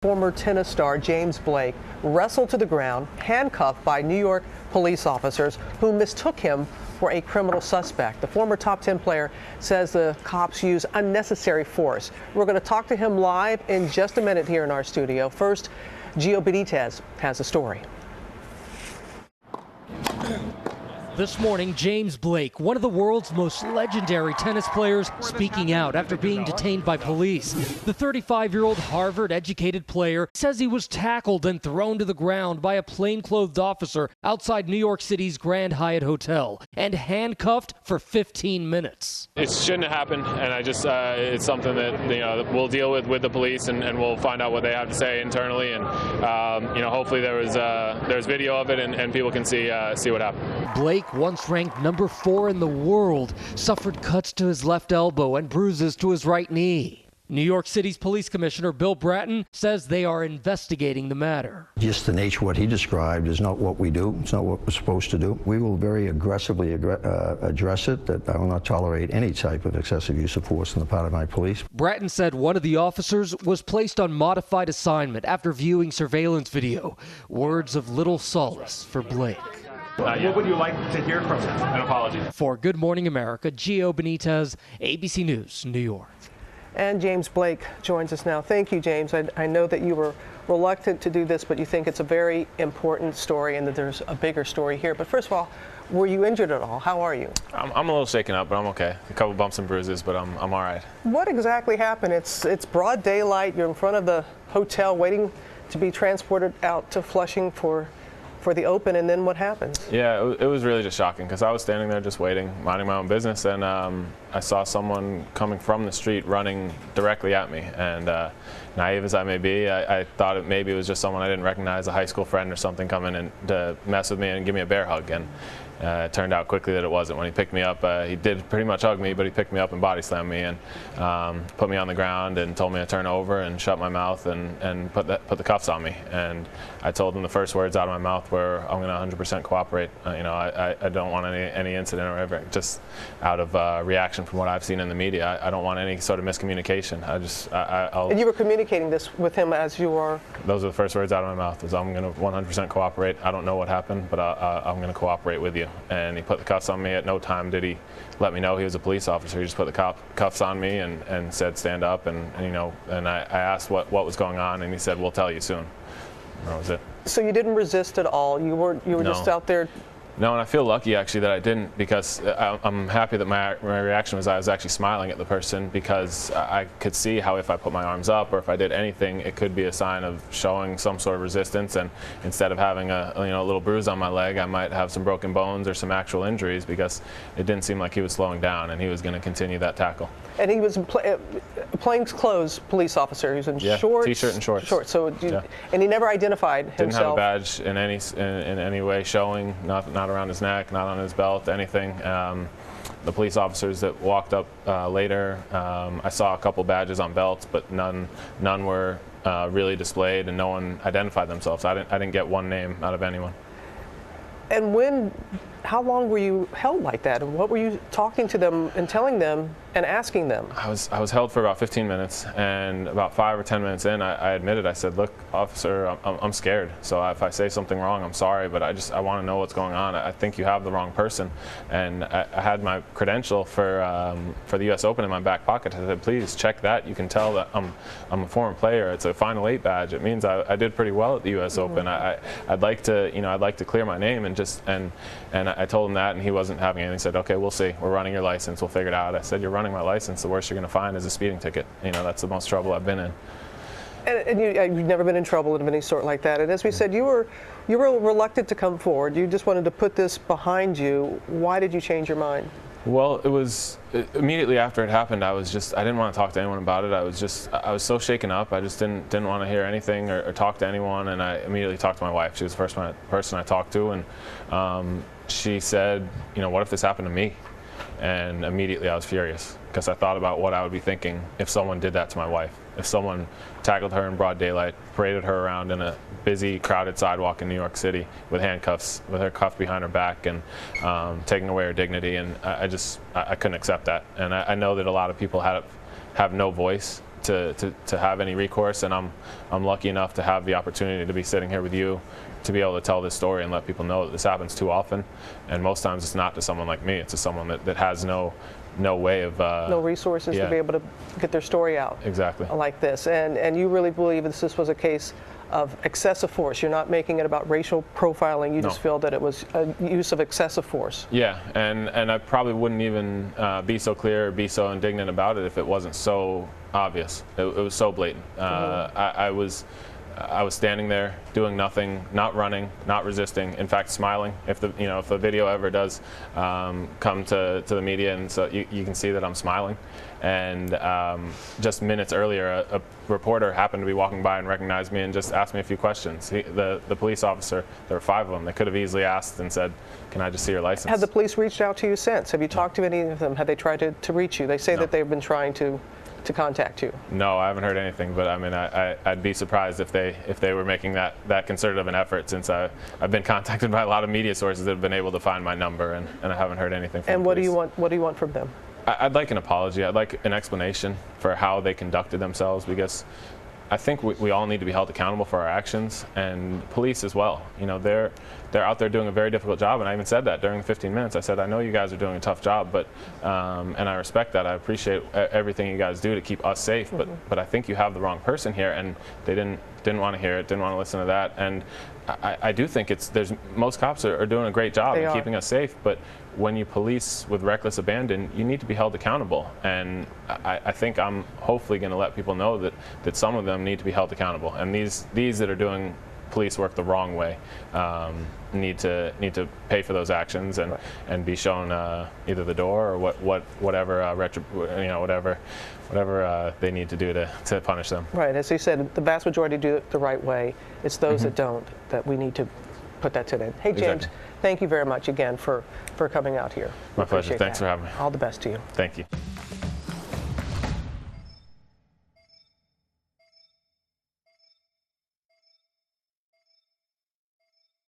Former tennis star James Blake wrestled to the ground, handcuffed by New York police officers who mistook him for a criminal suspect. The former top 10 player says the cops used unnecessary force. We're going to talk to him live in just a minute here in our studio. First, Gio Benitez has a story. This morning, James Blake, one of the world's most legendary tennis players, speaking out after being detained by police. The 35-year-old Harvard-educated player says he was tackled and thrown to the ground by a plainclothed officer outside New York City's Grand Hyatt Hotel and handcuffed for 15 minutes. It shouldn't have happened, and it's something that we'll deal with the police, and we'll find out what they have to say internally, and hopefully there's video of it and people can see what happened. Blake, once ranked number 4 in the world, suffered cuts to his left elbow and bruises to his right knee. New York City's police commissioner Bill Bratton says they are investigating the matter. Just the nature of what he described is not what we do. It's not what we're supposed to do. We will very aggressively address it, that I will not tolerate any type of excessive use of force on the part of my police. Bratton said one of the officers was placed on modified assignment after viewing surveillance video. Words of little solace for Blake. What would you like to hear from him? An apology. For Good Morning America, Gio Benitez, ABC News, New York. And James Blake joins us now. Thank you, James. I know that you were reluctant to do this, but you think it's a very important story and that there's a bigger story here. But first of all, were you injured at all? How are you? I'm a little shaken up, but I'm okay. A couple bumps and bruises, but I'm all right. What exactly happened? It's broad daylight. You're in front of the hotel waiting to be transported out to Flushing for the open, and then what happens? Yeah, it was really just shocking because I was standing there just waiting, minding my own business, and I saw someone coming from the street running directly at me. And naive as I may be, I thought maybe it was just someone I didn't recognize, a high school friend or something, coming in to mess with me and give me a bear hug. And it turned out quickly that it wasn't. When he picked me up, he did pretty much hug me, but he picked me up and body slammed me and put me on the ground and told me to turn over and shut my mouth and put the cuffs on me. And I told him the first words out of my mouth were, "I'm going to 100% cooperate. I don't want any incident or whatever." Just out of reaction from what I've seen in the media, I don't want any sort of miscommunication. I'll. And you were communicating this with him as you were? Those are the first words out of my mouth. Was, "I'm going to 100% cooperate. I don't know what happened, but I'm going to cooperate with you." And he put the cuffs on me. At no time did he let me know he was a police officer. He just put the cuffs on me and said, "Stand up." And I asked what was going on, and he said, "We'll tell you soon." And that was it. So you didn't resist at all. You were No. just out there. No, and I feel lucky actually that I didn't, because I'm happy that my reaction was I was actually smiling at the person, because I could see how if I put my arms up or if I did anything, it could be a sign of showing some sort of resistance, and instead of having a little bruise on my leg, I might have some broken bones or some actual injuries, because it didn't seem like he was slowing down and he was going to continue that tackle. And he was plainclothes police officer. He was in shorts. T-shirt and shorts. Shorts. So, and he never identified himself. Didn't have a badge in any way showing. Not around his neck, not on his belt, anything. The police officers that walked up later, I saw a couple badges on belts, but none were really displayed, and no one identified themselves. I didn't get one name out of anyone. And how long were you held like that? And what were you talking to them and telling them and asking them? I was held for about 15 minutes, and about 5 or 10 minutes in, I admitted. I said, "Look, officer, I'm scared. So if I say something wrong, I'm sorry, but I want to know what's going on. I think you have the wrong person." And I had my credential for the U.S. Open in my back pocket. I said, "Please check that. You can tell that I'm a former player. It's a Final 8 badge. It means I did pretty well at the U.S. Open. I'd like to clear my name." And I told him that, and he wasn't having anything. He said, "Okay, we'll see. We're running your license. We'll figure it out." I said, "You're running my license. The worst you're going to find is a speeding ticket. That's the most trouble I've been in." And you've never been in trouble of any sort like that. And as we said, you were reluctant to come forward. You just wanted to put this behind you. Why did you change your mind? Well, it was immediately after it happened. I didn't want to talk to anyone about it. I was so shaken up. I just didn't want to hear anything or talk to anyone. And I immediately talked to my wife. She was the first person I talked to, and she said, "What if this happened to me?" And immediately I was furious, because I thought about what I would be thinking if someone did that to my wife. If someone tackled her in broad daylight, paraded her around in a busy, crowded sidewalk in New York City with handcuffs, with her cuffed behind her back, and taking away her dignity. And I couldn't accept that. And I know that a lot of people have no voice to have any recourse, and I'm lucky enough to have the opportunity to be sitting here with you, to be able to tell this story and let people know that this happens too often, and most times it's not to someone like me, it's to someone that has no way of no resources to be able to get their story out. Exactly. Like this, and you really believe this was a case of excessive force. You're not making it about racial profiling. You just feel that it was a use of excessive force. Yeah, and I probably wouldn't even be so clear or be so indignant about it if it wasn't so obvious. It was so blatant. I was standing there doing nothing, not running, not resisting, in fact smiling. If the video ever does come to the media, and so you can see that I'm smiling. And just minutes earlier, a reporter happened to be walking by and recognized me and just asked me a few questions. The police officer, there were 5 of them, they could have easily asked and said, "Can I just see your license?" Have the police reached out to you since? Have you talked to any of them? Have they tried to reach you? They say that they've been trying to contact you. No, I haven't heard anything, but I mean, I'd be surprised if they were making that concerted of an effort, since I've been contacted by a lot of media sources that have been able to find my number, and I haven't heard anything from And the police. What do you want from them? I'd like an apology. I'd like an explanation for how they conducted themselves, because I think we all need to be held accountable for our actions, and police as well. You know, they're out there doing a very difficult job, and I even said that during the 15 minutes. I said, I know you guys are doing a tough job, but and I respect that. I appreciate everything you guys do to keep us safe, but I think you have the wrong person here, and they didn't want to hear it, didn't want to listen to that. And I do think most cops are doing a great job in keeping us safe, but when you police with reckless abandon, you need to be held accountable. And I think I'm hopefully going to let people know that some of them need to be held accountable, and these that are doing police work the wrong way need to pay for those actions and be shown either the door or whatever they need to do to punish them. Right, as you said, the vast majority do it the right way. It's those that don't that we need to put that to them. Hey, James, thank you very much again for coming out here. My pleasure. Thanks for having me. All the best to you. Thank you.